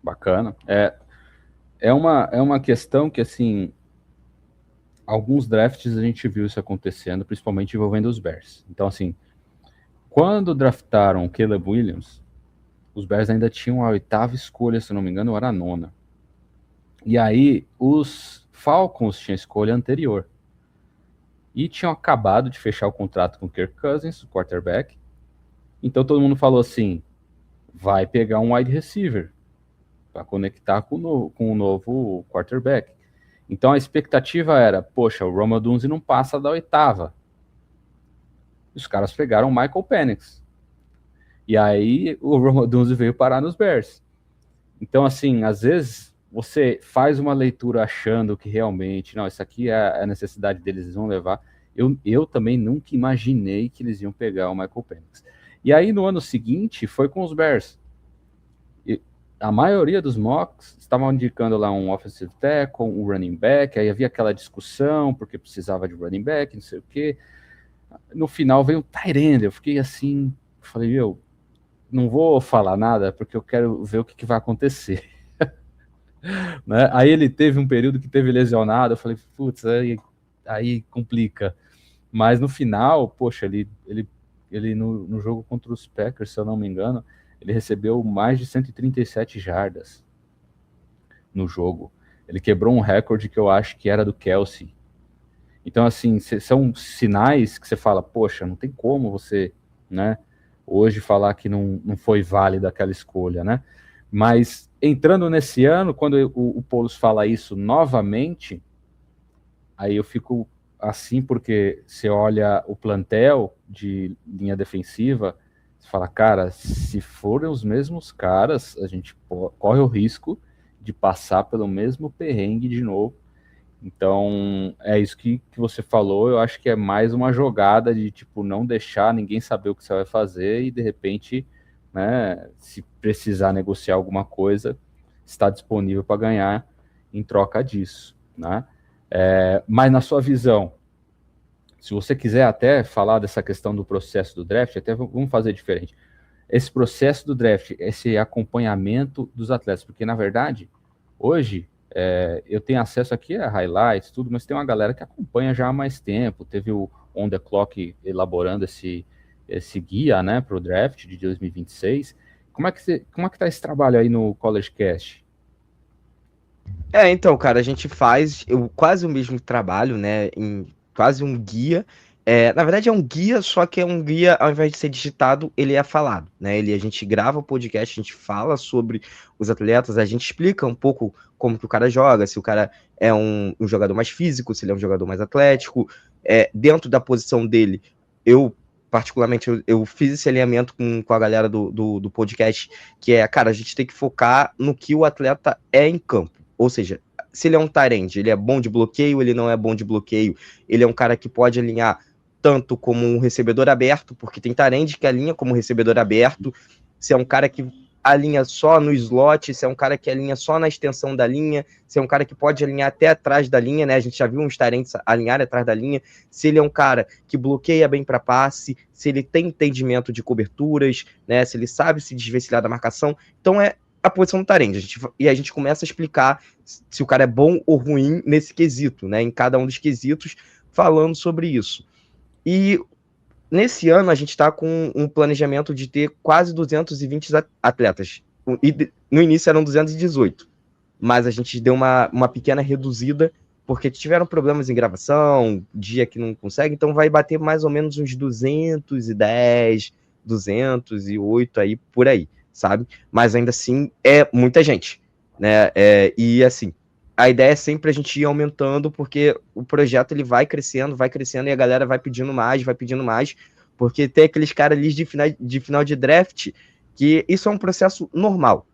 Bacana. É uma questão que, assim, alguns drafts a gente viu isso acontecendo, principalmente envolvendo os Bears. Então, assim, quando draftaram o Caleb Williams, os Bears ainda tinham a 8ª escolha, se não me engano, ou era a 9ª. E aí, os Falcons tinham a escolha anterior. E tinham acabado de fechar o contrato com o Kirk Cousins, o quarterback. Então todo mundo falou assim, vai pegar um wide receiver para conectar com o novo quarterback. Então a expectativa era, poxa, o Rome Odunze não passa da 8ª. Os caras pegaram o Michael Penix. E aí o Rome Odunze veio parar nos Bears. Então, assim, às vezes você faz uma leitura achando que realmente, não, isso aqui é a necessidade deles, eles vão levar. Eu também nunca imaginei que eles iam pegar o Michael Penix. E aí no ano seguinte foi com os Bears. E a maioria dos mocks estavam indicando lá um offensive tackle, um running back, aí havia aquela discussão porque precisava de running back, não sei o quê. No final veio um tight end, eu fiquei assim, falei, não vou falar nada porque eu quero ver o que vai acontecer. Né? Aí ele teve um período que teve lesionado, eu falei, putz, aí complica. Mas no final, poxa, ele no jogo contra os Packers, se eu não me engano, ele recebeu mais de 137 jardas no jogo. Ele quebrou um recorde que eu acho que era do Kelsey. Então, assim, são sinais que você fala, poxa, não tem como você, né, hoje falar que não foi válida aquela escolha, né? Mas entrando nesse ano, quando o Poulos fala isso novamente, aí eu fico assim, porque você olha o plantel de linha defensiva, você fala, cara, se forem os mesmos caras, a gente corre o risco de passar pelo mesmo perrengue de novo. Então, é isso que você falou, eu acho que é mais uma jogada de, tipo, não deixar ninguém saber o que você vai fazer e, de repente, né, se precisar negociar alguma coisa, está disponível para ganhar em troca disso, né? Mas na sua visão, se você quiser até falar dessa questão do processo do draft, até vamos fazer diferente. Esse processo do draft, esse acompanhamento dos atletas, porque na verdade, hoje, eu tenho acesso aqui a highlights, tudo, mas tem uma galera que acompanha já há mais tempo, teve o On The Clock elaborando esse guia, né, para o draft de 2026. Como é que tá esse trabalho aí no College Cast? Então, cara, a gente faz quase o mesmo trabalho, né? Em quase um guia. Na verdade, é um guia, só que é um guia, ao invés de ser digitado, ele é falado, né? A gente grava o podcast, a gente fala sobre os atletas, a gente explica um pouco como que o cara joga, se o cara é um jogador mais físico, se ele é um jogador mais atlético. Dentro da posição dele, particularmente, eu fiz esse alinhamento com a galera do podcast, que cara, a gente tem que focar no que o atleta é em campo. Ou seja, se ele é um tight end, ele é bom de bloqueio, ele não é bom de bloqueio, ele é um cara que pode alinhar tanto como um recebedor aberto, porque tem tight end que alinha como recebedor aberto, se é um cara que alinha só no slot, se é um cara que alinha só na extensão da linha, se é um cara que pode alinhar até atrás da linha, né? A gente já viu uns tight ends alinhar atrás da linha, se ele é um cara que bloqueia bem para passe, se ele tem entendimento de coberturas, né? Se ele sabe se desvencilhar da marcação. Então a posição do Tarend. A gente começa a explicar se o cara é bom ou ruim nesse quesito, né? Em cada um dos quesitos, falando sobre isso. E nesse ano a gente está com um planejamento de ter quase 220 atletas. E no início eram 218, mas a gente deu uma pequena reduzida porque tiveram problemas em gravação, dia que não consegue, então vai bater mais ou menos uns 210, 208 aí, por aí, sabe? Mas ainda assim é muita gente, né? E assim, a ideia é sempre a gente ir aumentando, porque o projeto ele vai crescendo e a galera vai pedindo mais, porque tem aqueles caras ali de final de draft que isso é um processo normal.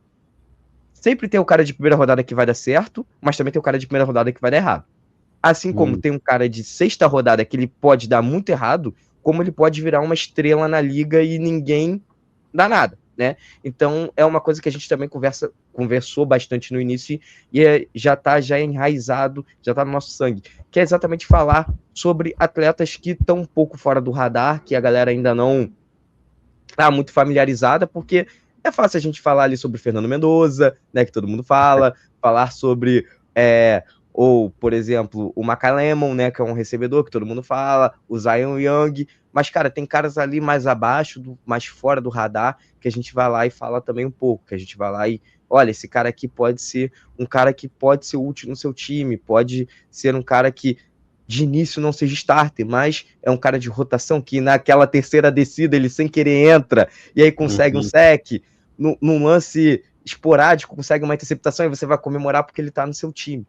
Sempre tem o cara de primeira rodada que vai dar certo, mas também tem o cara de primeira rodada que vai dar errado. Assim como tem um cara de sexta rodada que ele pode dar muito errado, como ele pode virar uma estrela na liga e ninguém dá nada, né? Então é uma coisa que a gente também conversou bastante no início e já tá enraizado, já tá no nosso sangue, que é exatamente falar sobre atletas que estão um pouco fora do radar, que a galera ainda não tá muito familiarizada, porque É fácil a gente falar ali sobre o Fernando Mendoza, né, que todo mundo fala, falar sobre, ou, por exemplo, o McCallum, né, que é um recebedor que todo mundo fala, o Zion Young, mas, cara, tem caras ali mais abaixo, mais fora do radar, que a gente vai lá e fala também um pouco, que a gente vai lá e, olha, esse cara aqui pode ser um cara que pode ser útil no seu time, pode ser um cara que de início não seja starter, mas é um cara de rotação que naquela terceira descida ele sem querer entra e aí consegue um sec, num lance esporádico, consegue uma interceptação e você vai comemorar porque ele tá no seu time.